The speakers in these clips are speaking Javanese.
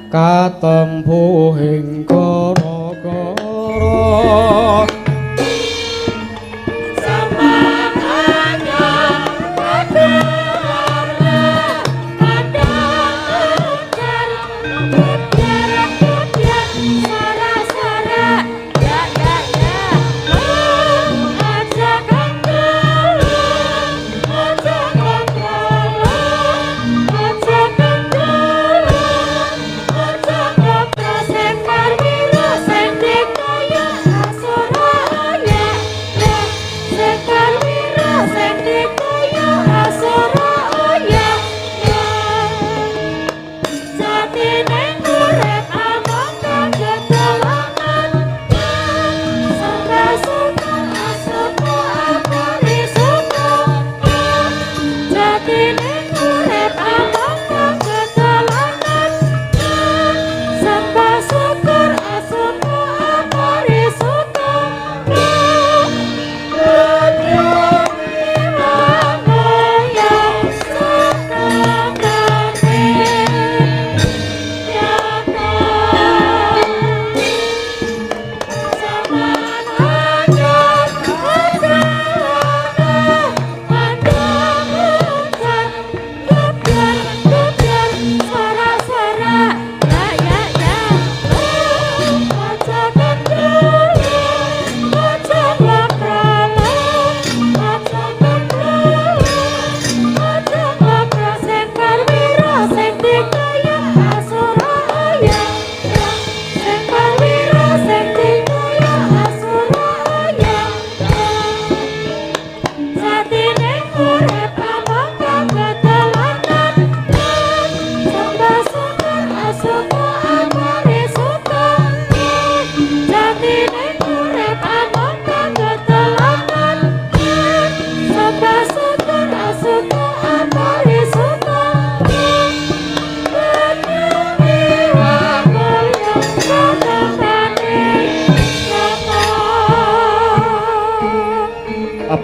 Katempuhing kara-kara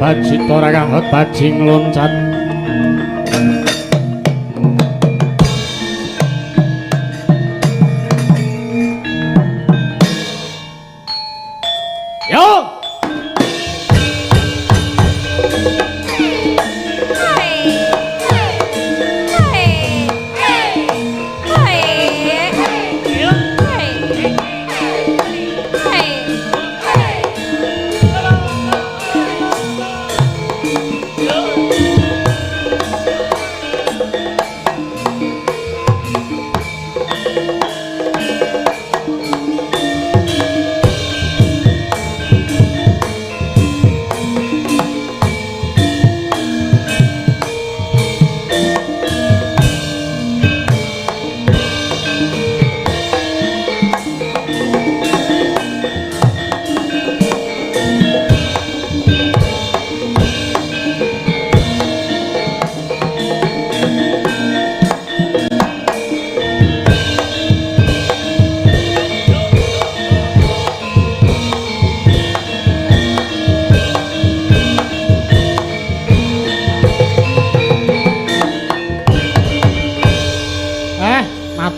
Bajito rakangot bajing loncat yo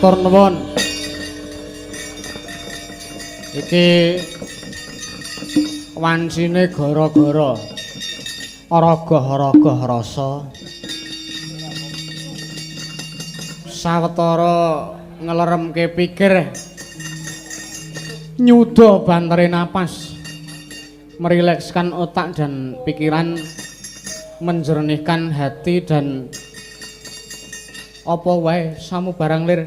matur nuwun. Iki wansine gara-gara araga-araga rasa. Sawetara ngeleremke pikir, nyuda bantere napas, merilekskan otak dan pikiran, menjernihkan hati dan apa wae samubarang lir.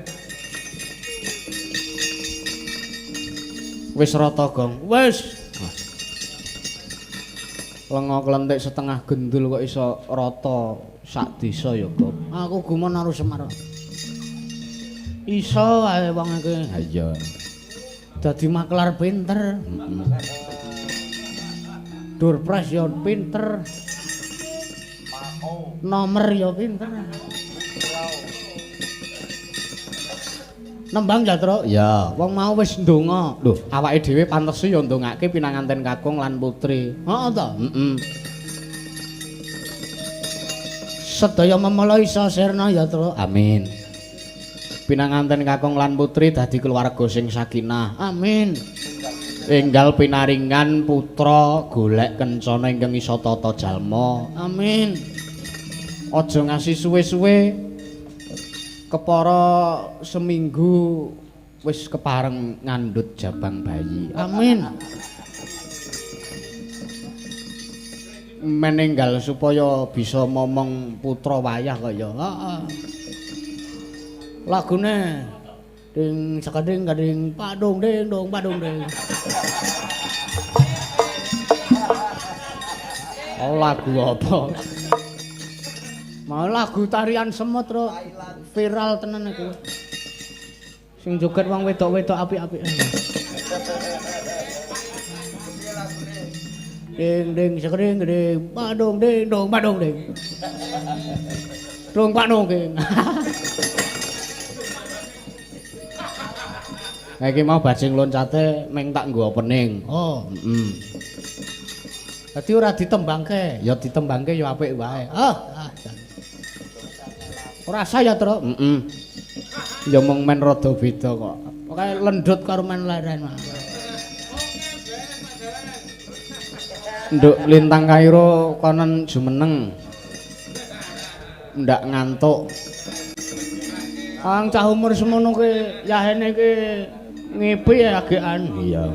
Wis rata, Gong. Wis. Lenga klentik setengah gendul kok iso rata sak desa ya, Gong. Aku gumun karo Semar. Iso wae wong iki. Ha iya. Dadi maklar pinter. Durpres ya pinter. Nomor ya pinter. Nembang Jatro? Ya. Wong mau wis ndonga. Lho, awake dhewe pantes ya ndongake pinanganten kakung lan putri. Heeh to? Heeh. Sedaya memala isa sirna Jatro. Amin. Pinanganten kakung lan putri dadi keluarga sing sakinah. Amin. Enggal pinaringan putra golek kencana ingkang isa tata jalma. Amin. Aja ngasih suwe-suwe. Kepara seminggu wis kepareng ngandhut jabang bayi. Amin. Meninggal supaya bisa momong putra wayah kaya. Heeh. Lagune ding sekading kading padung ding dong padung ding. Oh lagu apa? Mau lagu tarian semut ro viral tenan iku. Sing joget wong wedok-wedok apik-apik. Ding ding sekring ding padung ding dong padung ding. Dong padung ding. Nah iki mau bajing loncate meng tak nggo opening. Oh, heeh. Dadi ora ditembangke, ya ditembangke ya apik wae. Ora sah ya, Tru. Heeh. Ya mung men rada beda kok. Pokoke lendut karo men leren. Nduk lintang Kairo konon jumeneng. Ndak ngantuk. Ang cah umur semono ki yahene ki ngipi ya agekan. Iya.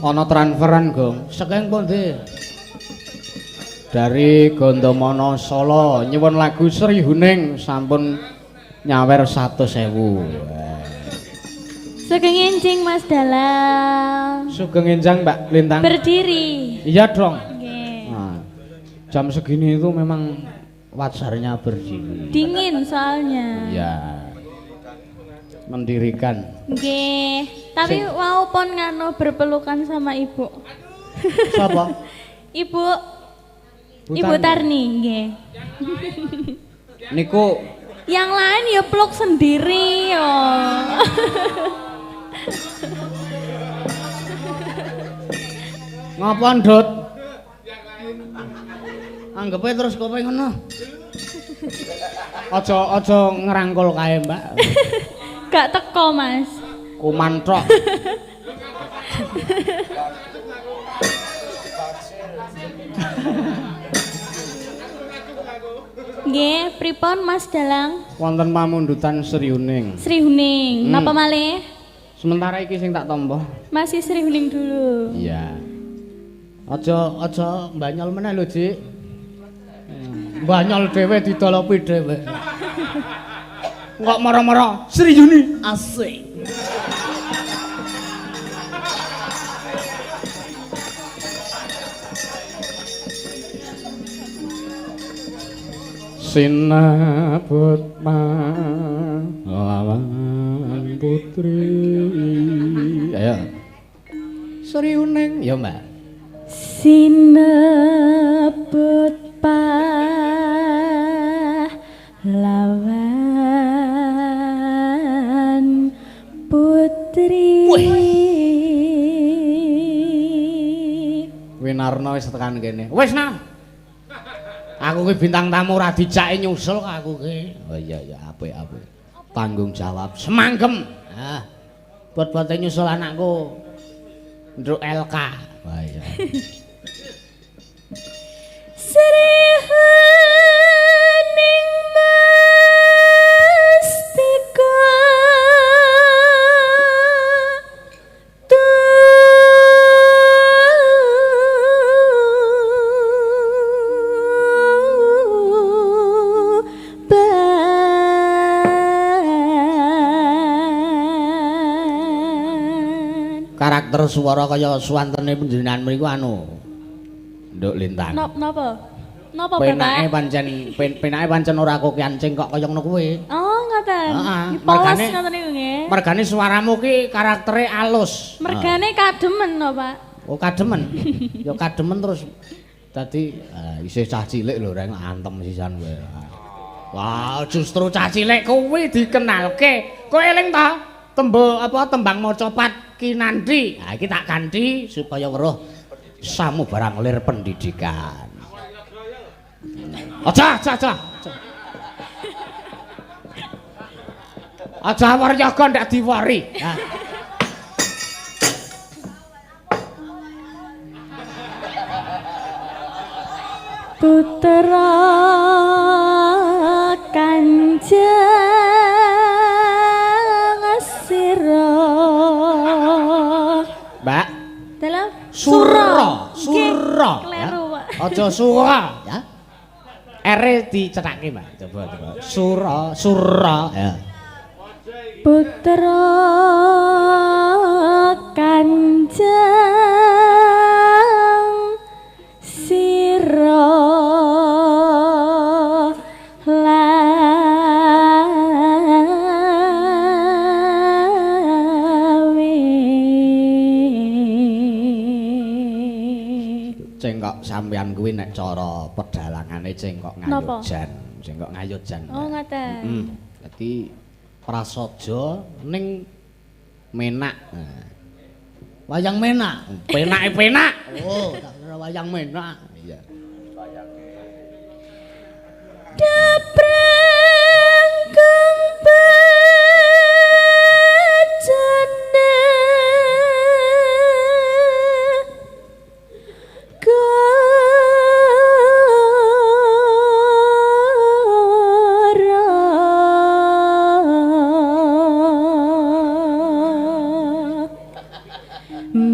Ana transferan, Gong. Saking pundi? Dari Gondomana Solo nyuwun lagu Sri Huning sampun nyawer 100.000. Sugeng enjing Mas Dalang. Sugeng enjang Mbak Lintang. Berdiri. Iya dong. Nggih. Nah, jam segini itu memang wajarnya berdiri. Dingin soalnya. Iya. Mendirikan. Nggih. Tapi wau pon ngano berpelukan sama ibu. Siapa? Ibu. Ibu Tarni, nggih. Niku yang lain ya peluk sendiri yo. Ngapa Ndut? Anggepe terus kowe ngono. Aja ngerangkul kae, Mbak. Gak teko, Mas. Kuman tok. Nggih, pripun Mas Dalang? Wonten pamundutan Sri Huning. Sri Huning. Napa malih? Sementara iki sing tak tampa. Masih Sri Huning dulu. Iya. Aja mbanyol meneh lho, Dik. Mbanyol dhewe didolopi dhewe. Kok mara-mara Sri Huning asik. Sinabut lawan putri. Ayo. Sri Huning ya, Mbak. Sinebut lawan putri. Winarno wis tekan kene. Wis nah. Aku ki bintang tamu ora dicake nyusul kok aku ki. Oh iya ya apik-apik. Tanggung jawab semanggem. Ah. Buat-buate nyusul anakku. Nduk LK. Wah iya. Sri Huning Mastika dengar suara kaya suwantene panjenengan mriku anu. Nduk Lintang. Napa? Napa Penake Bapak? penake pancen ora kokiancing kok kaya ngono kuwi. Oh, ngoten. Heeh. Polos ngoten niku nggih. Mergane suaramu ki karaktere alus. Mergane kademen lho, Pak. Oh, kademen. Ya kademen terus dadi isih cah cilik lho reng antem sisan kowe. Wah, justru cah cilik kuwi dikenalke. Kowe eling ta? Tembang maca pat kinandhi. Ha iki tak ganti supaya weruh samu barang lir pendidikan. Aja. Aja waryaga ndak diwari. Nah. Putra Kanjeng Sira. Mbak, Dalam Sura. Kleru, Pak. Aja sura, ya. R dicethake, Mbak. Coba. Sura, ya. Putra Kanjeng Sira Cengkok sampean kuwi nek cara pedalangane cengkok ngayujan. Cengkok ngayujan. Oh, ngoten. Dadi prasaja ning menak. Wayang menak. Penake penak. Oh, tak kira wayang menak. Iya. Daprang kembajane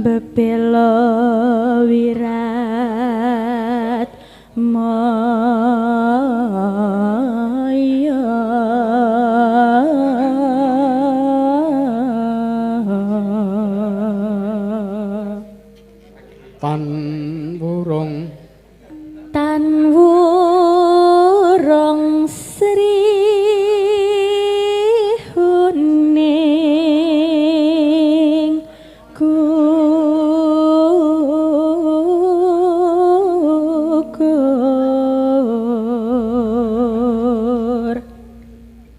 bebelo wirat maya tan wurung sri huning gugur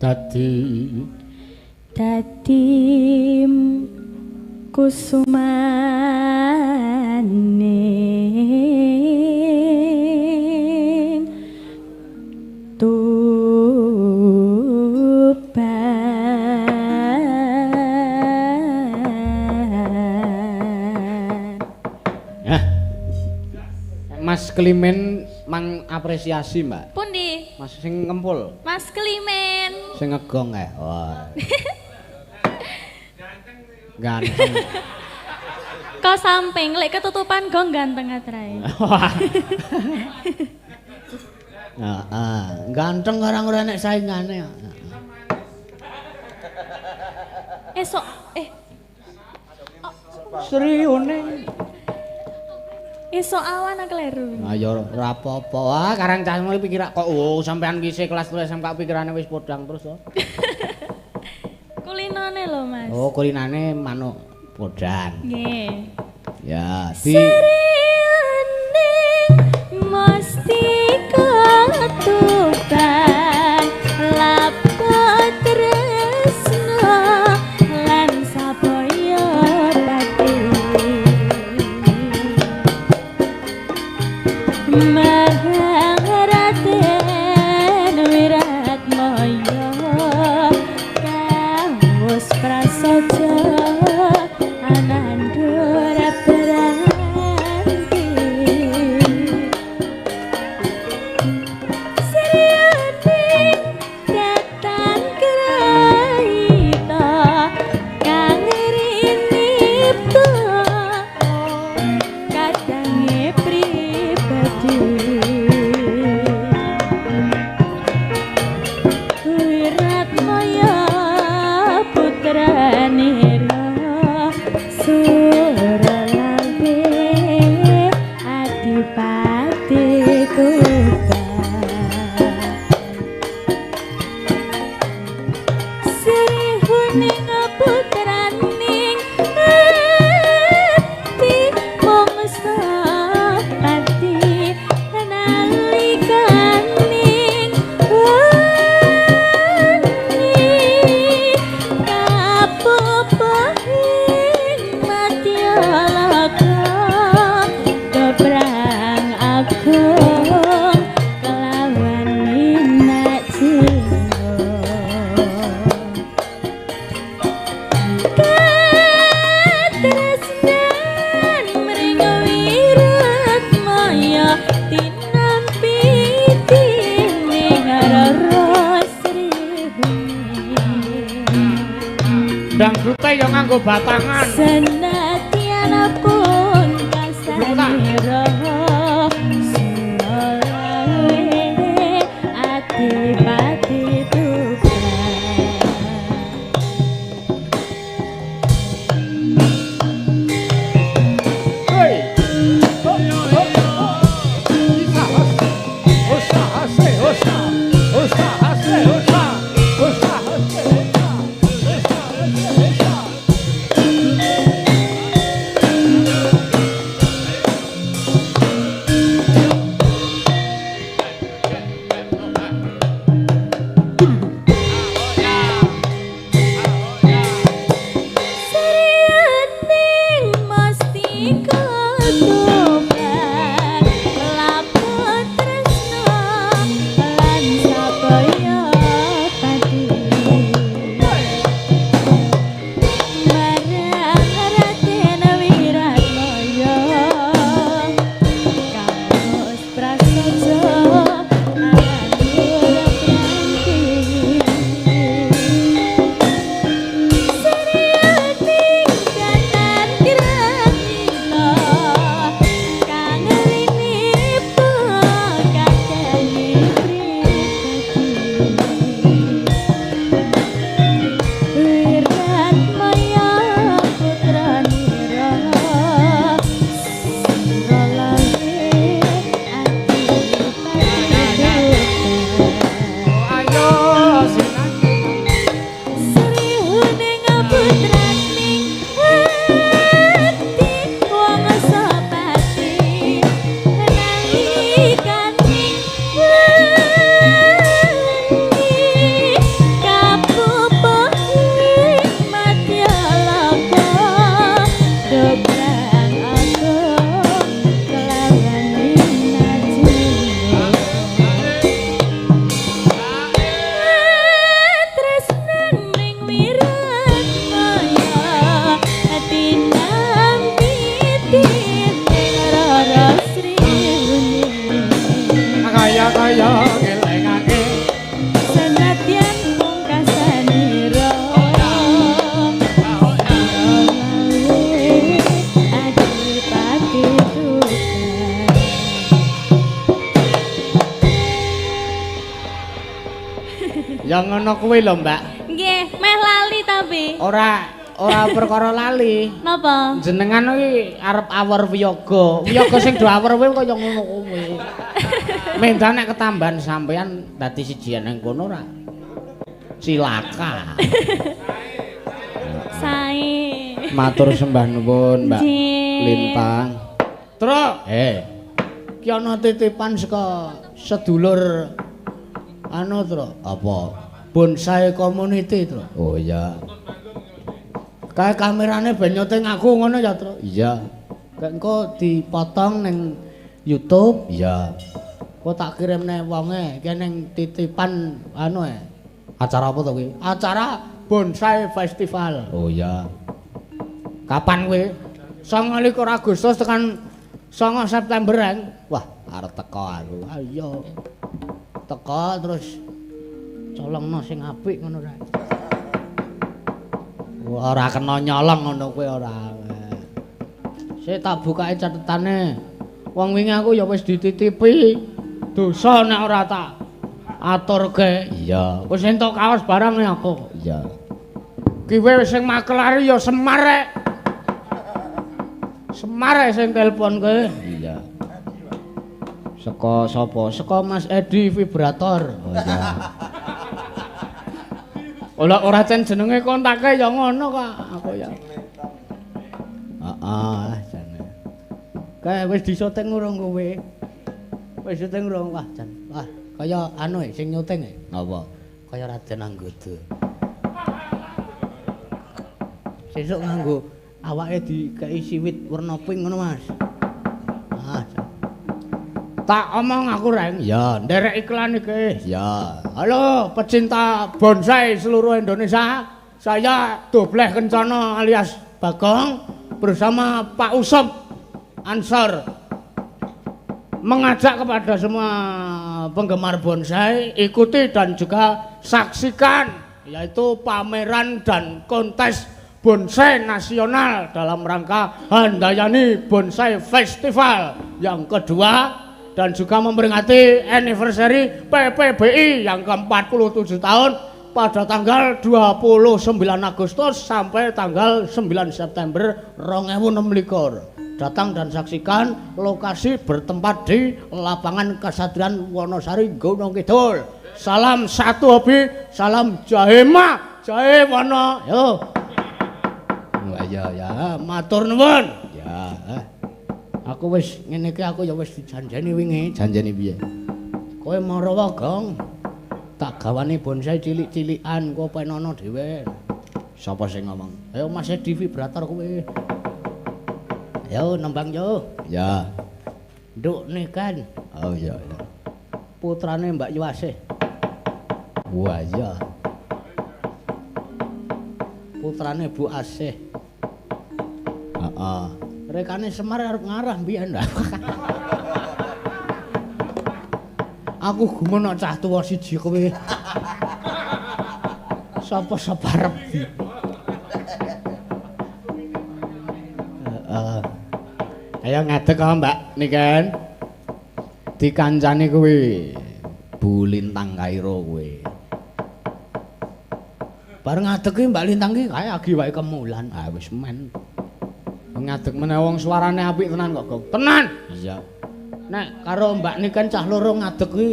dadi kusumaning tuban. Mas Klimen mang apresiasi, Mbak. Pundi? Mas sing ngempul, Mas Klimen. sing ngegong Wah. Ganteng. Kok samping lek ketutupan gong ganteng atrae. Heeh, ganteng orang ora nek saingane. Esok Seriune. esok awan aku kleru. Ayo ora apa-apa. Wah, karang cah ngono pikir kok sampean ki isih kelas 3 SMK pikirane wis podang terus to. Kulinane lho, Mas. Oh, kulinane manuk podang. Nggih. Ya, di Seriane mesti ketuban lapo tresno lan sapoyo pati. Marang Raden Wiratmaya kawus prasaja anandura praja kae ya nganggo batangan. Senadyan pun kasanira sulawe adipati tuban. Hei. Sriyaning mesti ketuban laput tresno lan sabaya pati marang Raden Wiratmaya kaos prasaja alangur pranti Sriyaning kanan granita kang rinip kakeni pribadi Wiratmaya putranira sirolawe Ayo sinani. Sri huning putraning ati wong sapati nalikaning wengi kapupuh madya laka dobrang aku kelawan minajeng tresnan ning Wiratmaya dinamiti rara Srihuning Kaya ngelengake. senadyan pungkasanira adipati tuban. Ya ngono kuwi lho, Mbak. Nggih, meh lali tapi. Ora perkara lali. Napa? Jenengan iki arep awor wiyaga. Wiyaga sing do awor kuwi kaya ngono kuwi. Mendan nek ketambahan sampean dadi sijian nang kono ora. Cilaka. Sae. Matur sembah nuwun, Mbak Nggih. Lintang. Truk. Ki ana titipan saka sedulur anu, Truk. Apa? Bonsai community, Truk. Oh iya. Kae kamerane ben nyuting aku ngono ya, Truk. Iya. Kayak engko dipotong ning YouTube. Iya. Kok tak kirimne wonge, ki ning titipan anu acara apa to kuwi? Acara Bonsai Festival. Oh iya. Kapan kuwi? 29 Agustus tekan 9 September eng. Wah, arep teko aku. Ayo. Teko terus colongno sing apik ngono ra. Wah, ora kena nyolong ngono kuwi ora. Sik tak bukake catetane. Wong wingi aku ya wis dititipi. Dosa nek ora tak aturke. Iya. Wis entuk kaos barang nek aku. Iya. Kiwe sing makelari ya Semar rek. Semar rek sing telepon kowe. Iya. Saka sapa? Saka Mas Edi vibrator. Oh iya. Ora cen jenenge kontake ya ngono kok aku ya. Heeh, jane. Kae wis disyuting urung kowe? Wis syuting urung? Wah, jan. Wah, kaya anu sing nyuting Napa? Kaya Raden Anggodo. Sesuk nganggo awake dikei siwit warna pink ngono, Mas. Ah. Tak omong aku, Reng. Ya, nderek iklan iki. Ya. Halo, pecinta bonsai seluruh Indonesia. Saya Dobleh Kencana alias Bagong bersama Pak Usop Ansor mengajak kepada semua penggemar bonsai ikuti dan juga saksikan yaitu pameran dan kontes bonsai nasional dalam rangka Handayani Bonsai Festival yang kedua dan juga memperingati anniversary PPBI yang ke-47 tahun pada tanggal 29 Agustus sampai tanggal 9 September 2026. Datang dan saksikan, lokasi bertempat di lapangan Kesatria Wonosari Gunung Kidul. Salam satu hobi, salam jahe ma, jahe wono. Yo. Ya, matur nuwun. Ya. Aku wis ngene iki aku ya wis dijanjeni wingi. Janjeni piye? Kowe marawa, Gong. Tak gawane bonsai cilik-cilikan kok penono dhewe. Sapa sing ngomong? Ayo Mas di vibrator kowe. Ayo nembang yo. Ya. Nduk nih kan. Oh iya. Putrane Mbak Yuwasih. Wah iya. Putrane Bu Asih. Heeh. Rekane Semar arep ngarah mbiyen dah. Aku gumun cah tuwa siji kowe. Sapa separep di. Ayo ngadeg kok Mbak Niken. Dikancani kowe. Bu Lintang Kairo kowe. Bareng ngadeg ki Mbak Lintang ki kae agi wae kemulan. Ah wis men. Ngadeg meneh wong suarane apik tenan kok, Gong. Tenan. Iya. Nek karo Mbak Niken cah loro ngadeg ki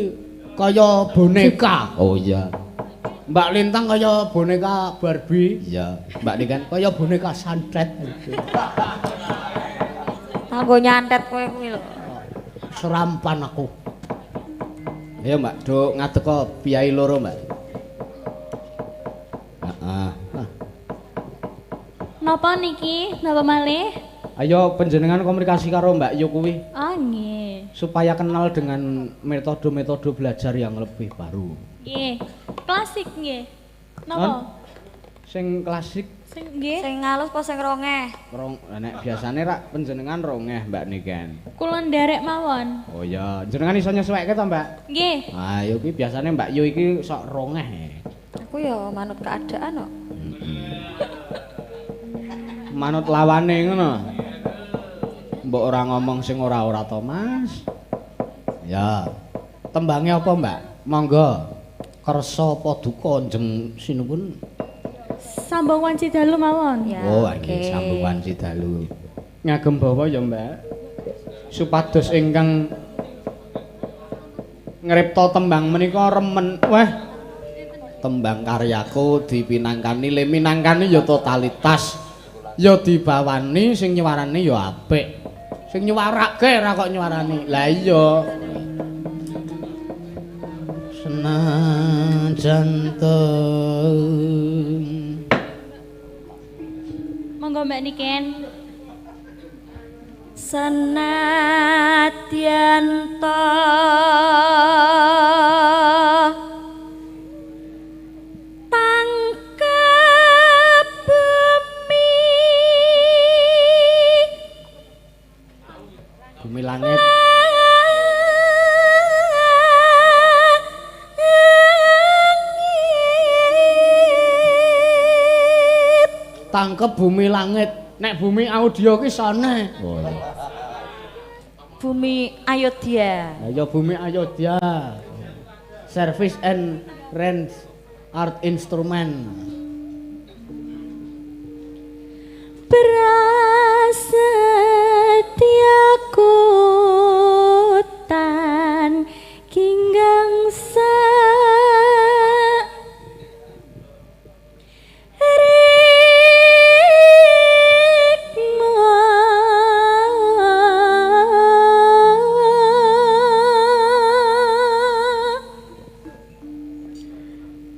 kaya boneka. Oh iya. Mbak Lintang kaya boneka Barbie. Iya. Mbak Niken kaya boneka santet. Kanggo nyantet kowe kuwi lho. Serampan aku. Ayo Mbak, do ngadeg kok piyai loro, Mbak. Heeh. Napa niki? Napa malih? Ayo panjenengan komunikasi karo Mbak Yu kuwi. Oh nggih. Supaya kenal dengan metode-metode belajar yang lebih baru. Nggih. Klasik nggih. Napa? Sing klasik, Sing nggih. Sing ngalus apa sing rongeh? nek biasane rak panjenengan rongeh Mbak Niken. Kula nderek mawon. Oh iya, jenengan iso nyesuaikke to, Mbak? Nggih. Ayo ki biasane Mbak Yu iki sok rongeh. Aku ya manut keadaan kok. Manut lawane ngono. Mbok ora ngomong sing ora-ora to, Mas. Ya. Tembange apa, Mbak? Monggo. Kersa apa duka njeng sinuwun? Sambung wanci dalu mawon. Ya, Oh, oke. nggih sambung wanci dalu. Ngagem bawa ya, Mbak. Supados ingkang ngripta tembang menika remen. Wah. Tembang karyaku dipinangkani, le minangkani ya totalitas. Ya dibawani sing nyuwarani ya apik. Sing nyuwarake ra kok nyuwarani. Lah iya. Senajan Monggo Mbak Niken. Senadyan to tangkep bumi bumi langit tangkep bumi langit. Nek bumi audio ki sone. Oh. bumi Ayodhya. Ayo bumi Ayodhya. Service and rent art instrument. Prasetyaku tan kinggangsa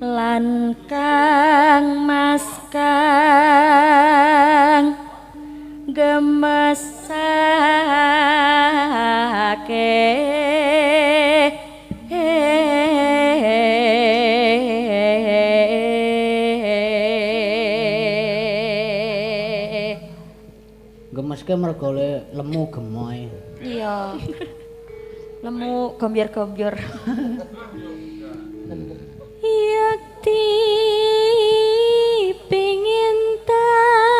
Lan kang mas kang gemesake Gemeske mergo lemu gemoy. iya lemu gombyur-gombyur. yakti pingin tak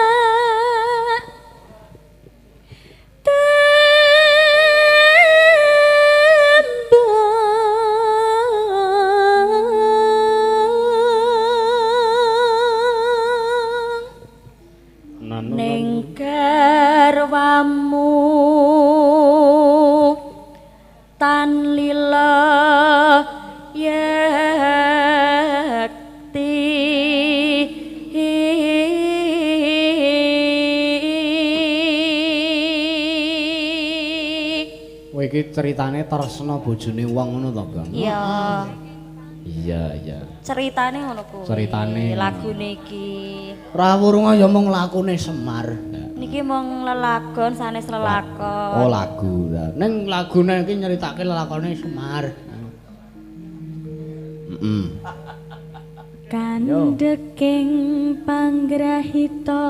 Kowe iki ceritane tresna bojone wong ngono to, Bang? Iya. Iya, iya. Ceritane ngono kuwi. Ceritane. Lagune iki. Rawurunga ya mung lakune Semar. Niki mung lelagon sanes lelakon. Oh, lagu. Ning lagune iki nyeritake lelakone Semar. Heeh. Kandeking panggrahita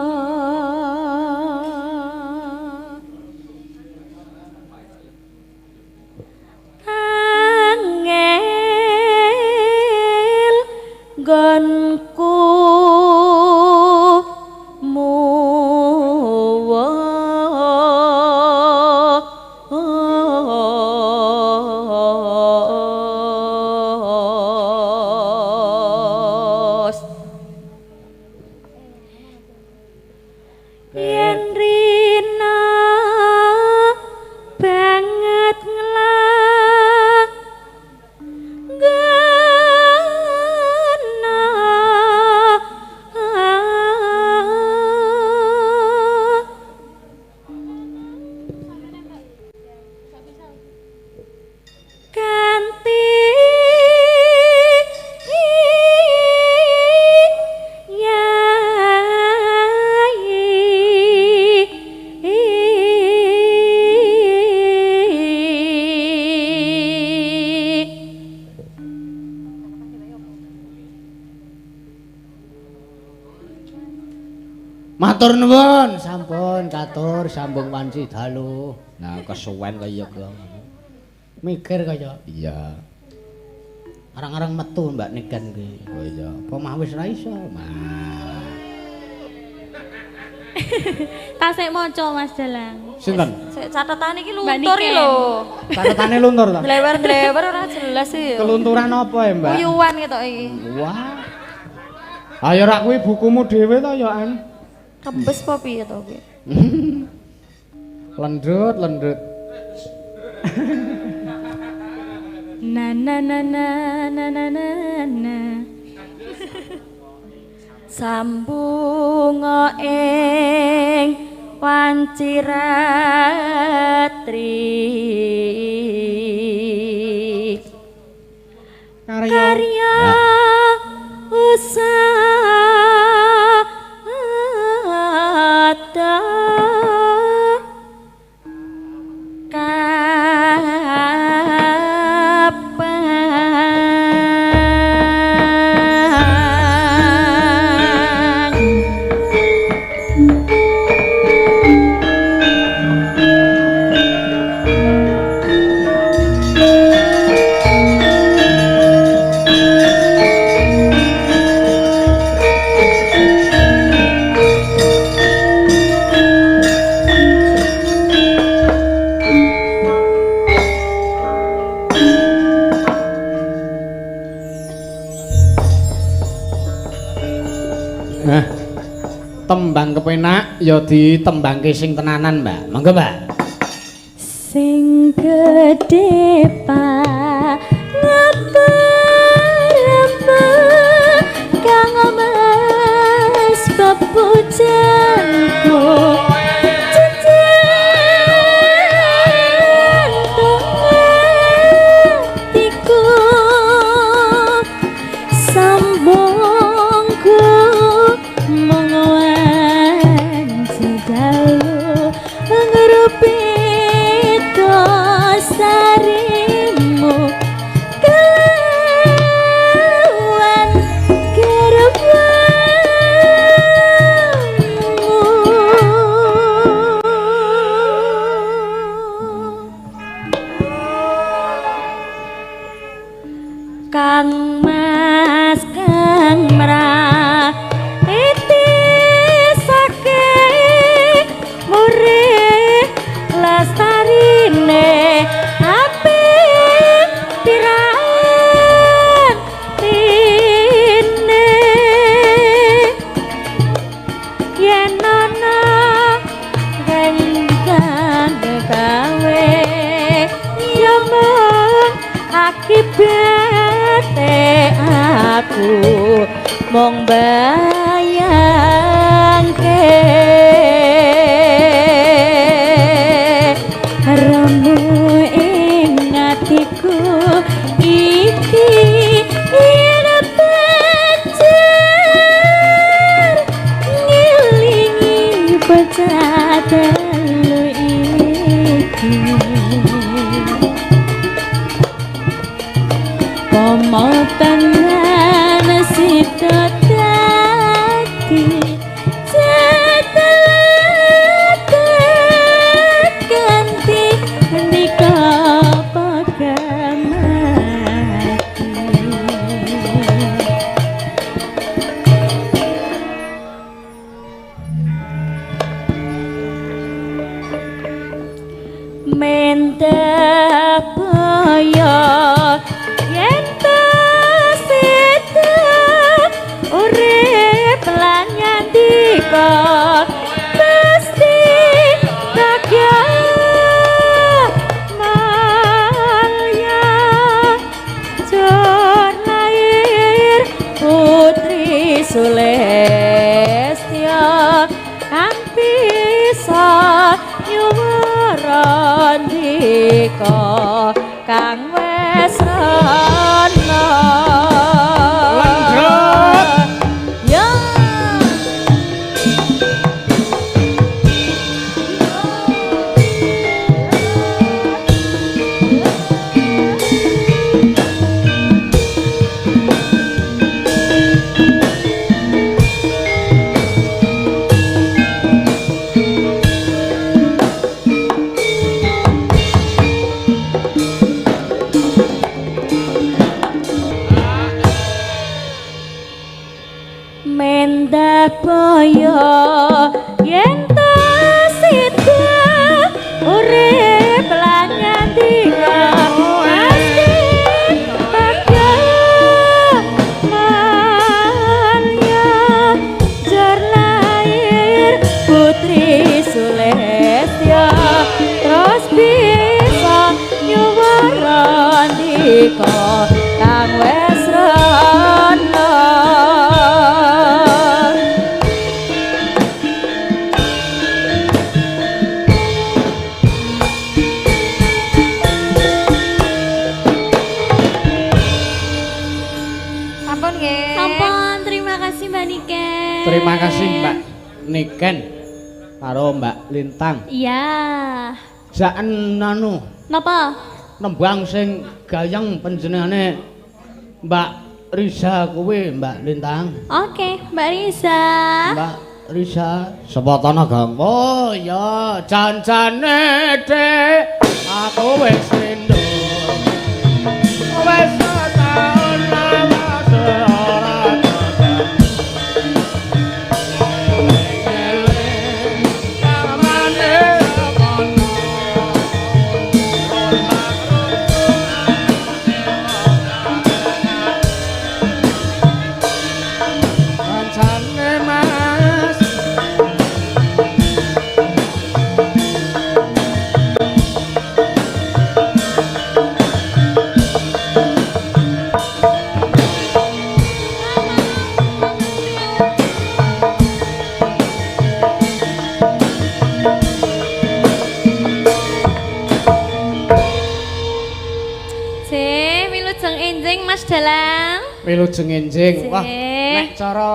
Angel gonku muwa yen rina banget Matur nuwun, sampun katur sambung wanci dalu. Nah, kesuwen kaya kok. Mikir kaya. Iya. Arang-arang metu Mbak Niken kuwi. Oh iya. Apa mah wis ra iso? Mah. tasik maca Mas Dalang. Sinten? Sik catatan iki Mbak luntur iki Niken. lho. Catetane luntur ta? Dlewer-dlewer ora jelas iki. Kelunturan apa ya, Mbak? Uyuwan ketok iki. Wah. Ayo rak kuwi bukumu dhewe ta ya, An? Rembes apa piye to kuwi? Lendrut, lendrut. Na na na na na na na na. Sambunga ing wanci ratri karya usada Tembang kepenak ya ditembangke sing tenanan, Mbak. Monggo, Mbak. Sing gedhe pangabar kang mas pepujanku Kang Mas Kang Mrahiti saking murih lestarine apik pirantine yen ana genggan gawe ya mung akibat ate aku mung bayangke remu ing atiku iki yen pacar ngilingi pecat Pemotongan sida dadi setelah ganti nikah pagamati mendap boyo yen tasita urip lan nyandika pasti bagya malya jor lair putri Sulestya kang bisa nyuwara ndika kang wis ana ya Mendapaya yen tasita urip lan nyandika pasti bagya malya jar lair putri Sulestya terus bisa nyuwara ndika kang wis ana Sampun, terima kasih Mbak Niken. Terima kasih Mbak Niken karo Mbak Lintang. Iya. Jaen anu Napa? nembang sing gayeng panjenengane Mbak Risa kuwi Mbak Lintang. Oke, Mbak Risa. Mbak Risa sepotana gang. Oh ya jan-jane Dek aku wis rindu. Wis taun lama ora Mas Dalang. Wilujeng enjing. Wah, Sih. nek cara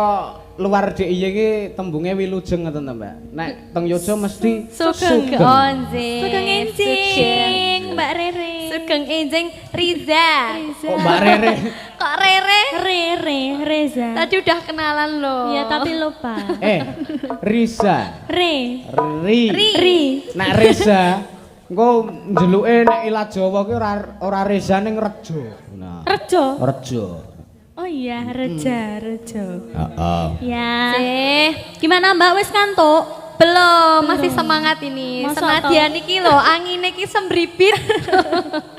luar DIY iki tembunge wilujeng ngoten to, Mbak. Nek teng Yojo mesti Sugeng Onjing. Sugeng Enjing, Sugeng. Mbak Rere. Sugeng Enjing Riza. Oh, Mbak Rere. Kok Rere? Rere, Reza. Tadi udah kenalan loh. Iya, tapi lupa. Risa. Re. Ri. Nek Reza engko njeluke nek ilat Jawa ki ora Reza ning Rejo. Nah. Rejo. Rejo. Oh iya, Reja, Rejo. Heeh. Ya. Gimana Mbak wis kantuk? Belum, masih semangat ini. Masa Senadyan iki lho, angine iki sembribit.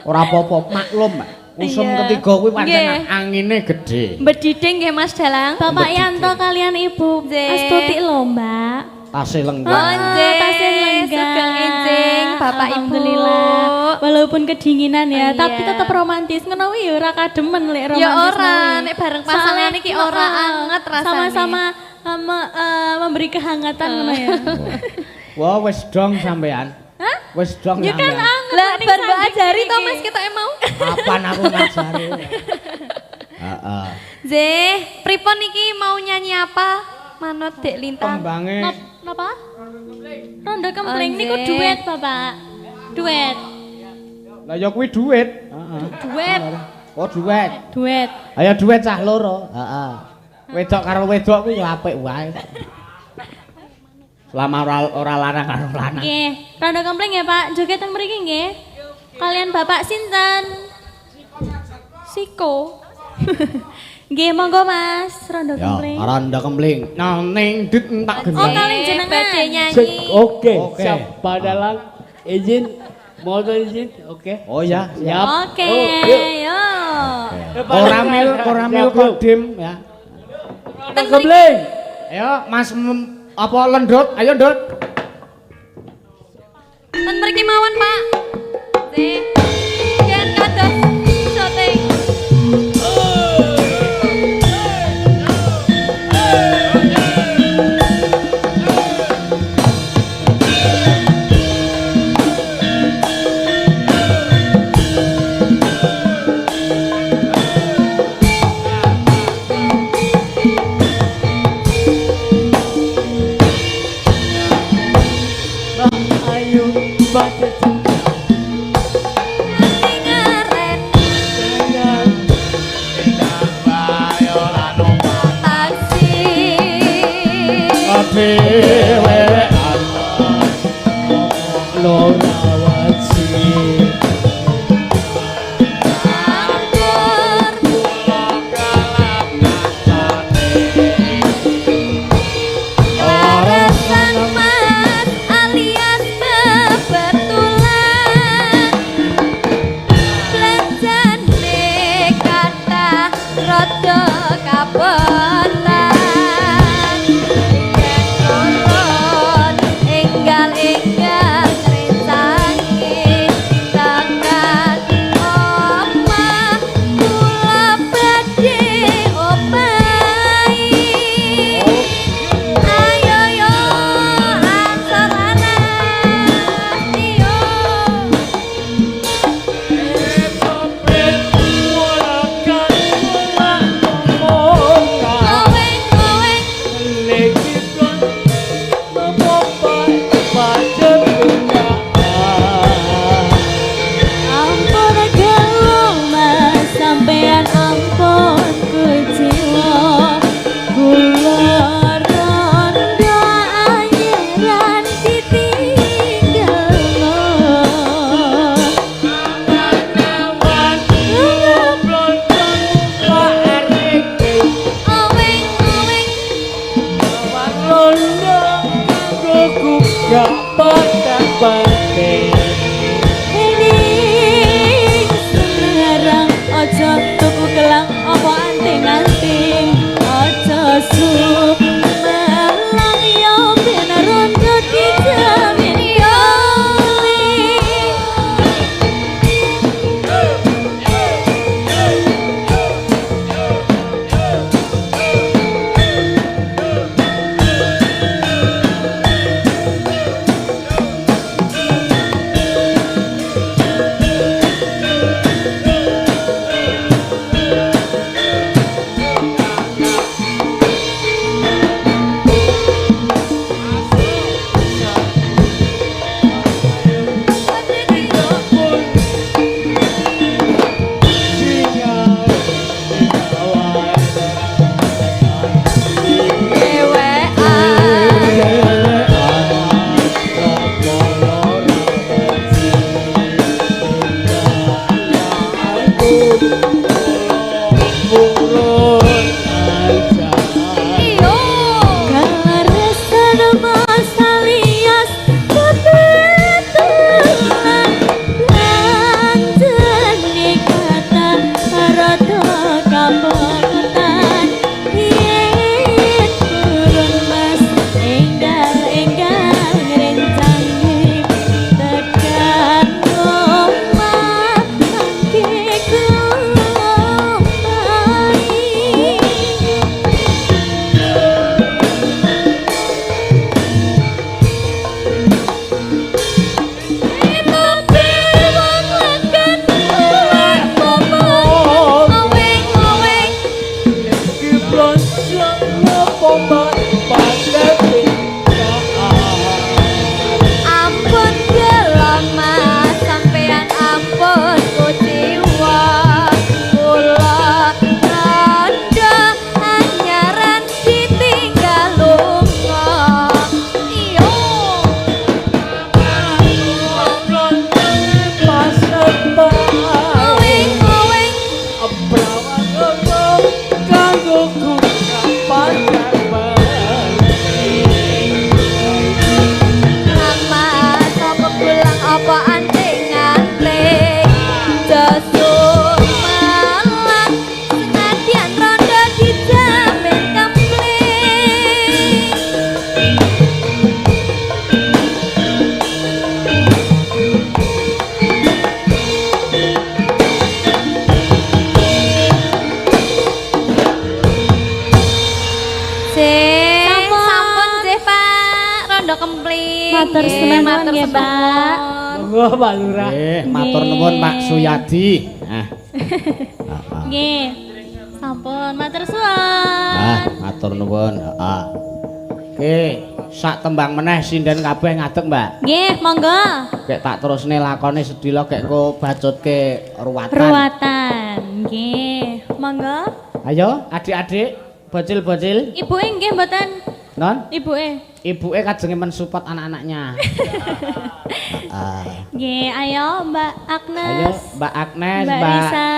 Ora apa-apa, maklum, Mbak. Usum Iya. ketiga kuwi pancen Nggih. angine gedhe. Mbediding nggih Mas Dalang. Bapak Yanto kalian Ibu Nggih. Astuti lho, Mbak. Tasih lenggah. Oh, nggih. tasih lenggah. Sugeng Enjing. Bapak Ibu. Alhamdulillah. Walaupun kedinginan ya, Oh, iya. tapi tetap romantis. Ngono kuwi ya ora kademen lek romantis. Ya ora, ngono. nek bareng pasangan iki ora anget rasane. Sama-sama memberi kehangatan ngono ya. Wah, wis dong sampean. Hah? Wis dong Ya kan sampean. anget. Lah ning bar mbok sanding ajari to iki. Mas kita mau. Kapan aku ngajari? Heeh. Zeh, pripun iki mau nyanyi apa? Manut Dek Lintang. Kembange Napa? Rondo kempling Oh, niku nggih. duet, Bapak. Duet. lah ya kuwi duit. Heeh. Duet. Oh, duet. Duet. Ayo duet cah loro. Heeh. Wedok karo wedok kuwi ya apik wae. Selama ora lanang karo lanang. Nggih, rondo kempling ya, Pak. Joget teng mriki nggih. Kalian Bapak sinten? Siko. Nggih, monggo Mas, rondo Ya, kempling. randa kempling. Ning dit tak Oh, gendong. kalian jenengan. Badhe nyanyi. Oke, Oke. siap padalang izin, mohon izin, oke. Oh ya, siap. Oke, Oh, yo. Koramil kodim ya. Kembling. Ayo Mas apa lendut? Ayo ndut. Ten mriki mawon, Pak. Zeh. Yen kados syuting. Ayo baca cinta Ngaren dengan taksi. Dhewe Lorawati. Laresan Mas alias kebetulan Blanjane kathah rada kabotan Yen nurun enggal-enggal ngrencangi tangan omah kula badhe opahi ayo yo asalana yo kowe kowe Ampun gelung Mas, sampean ampun kuciwa. Kula rondo anyeran ditinggalno. oweng oweng Gak patah balik. Ening selarang ojo tuku gelang apa anting-anting. Ojo sumelang yo ben rondo dijamin yo. Teka matur Nggih, nuwun nggih, Pak. sembahun. Monggo Pak Lurah. Matur nuwun Pak Suyadi. Nggih. Sampun matur suwun. Matur nuwun. Heeh. Oke, sak tembang meneh sinden kabeh ngadeg, Mbak. Nggih, monggo. Kek tak terusne lakone sedila kek ko bacutke ruwatan. Ruwatan. Nggih, monggo. Ayo, adik-adik, bocil-bocil. Ibuke nggih mboten? Non, Ibuke. ibuke kajenge mensupport anak-anaknya. Nggih, ayo Mbak Ayo, Agnes. Mbak Agnes, Mbak Mbak Risa.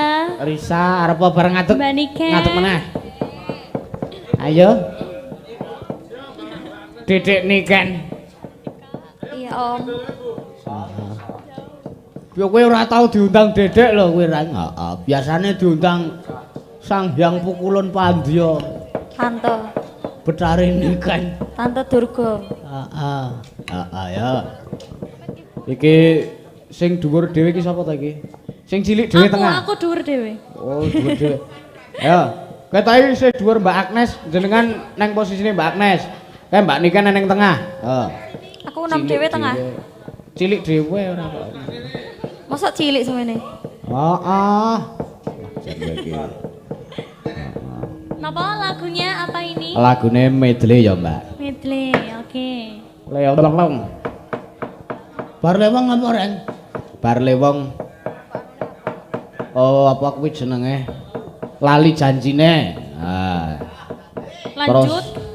Risa, arep apa bareng ngadeg? Mbak Niken. Ngadeg meneh. Ayo. Dedek Niken. Iya, Om. Yo kowe ora tau diundang Dedek lho kowe ra. Heeh, biasane diundang Sang Hyang Pukulun Pandya. Tante. Betari Niken. Tante Durga. Heeh. Heeh ya. Iki sing dhuwur dhewe iki sapa ta iki? Sing cilik dhewe tengah. Aku dhuwur dhewe. Oh, dhuwur dhewe. Ya, ketoke sing dhuwur Mbak Agnes jenengan nang posisine Mbak Agnes. Kae Mbak Niken nang tengah. Heeh. Aku enam dhewe tengah. Cilik dhewe ora kok. Mosok cilik semene. Heeh. Napa lagunya apa ini? Lagune medley ya, Mbak. Medley, oke. Lewong. Bar lewong apa, Ren? Bar lewong. Oh, apa kuwi jenenge? Lali janjine. Nah. Lanjut.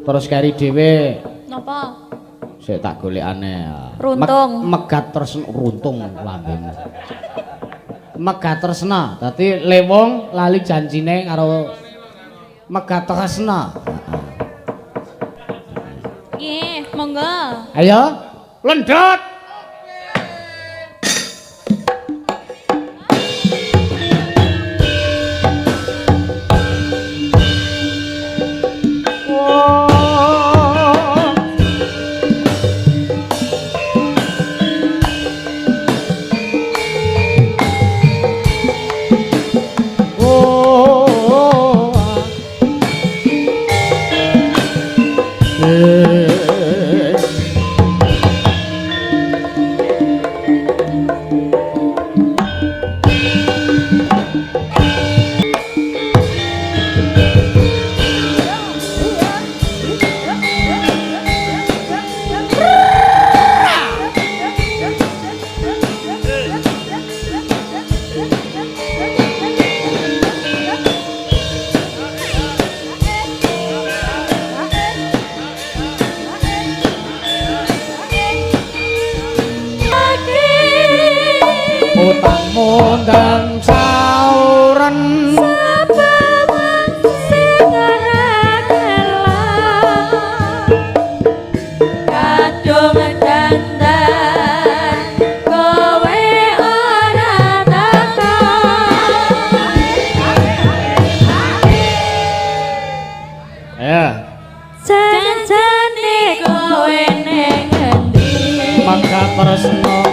Terus kari dhewe Napa? sik tak golekane. Runtung. Megat tresna runtung lambene. Megat tresna. Dadi lewong lali janjine karo megat tresna. Nggih, monggo. Ayo, lendot. Utang mondang sauren mangga tresna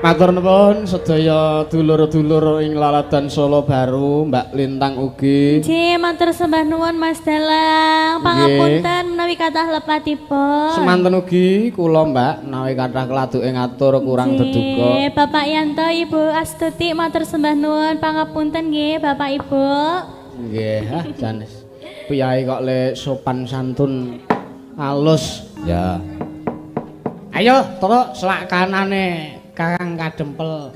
Matur nuwun sedaya dulur-dulur ing Laladan Solo Baru, Mbak Lintang ugi. Nggih, matur sembah nuwun Mas Dalang. Pangapunten menawi kathah lepatipun. Semanten ugi kula Mbak menawi kathah keladuke ngatur kurang beduka. Nggih, Bapak Yanto, Ibu Astuti matur sembah nuwun. Pangapunten nggih Bapak Ibu. Nggih, jan piyai kok le sopan santun alus. Ya. Ayo, terus selak kanane Kakang Kadempel.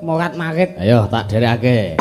Morat marit. Ayo tak derekake.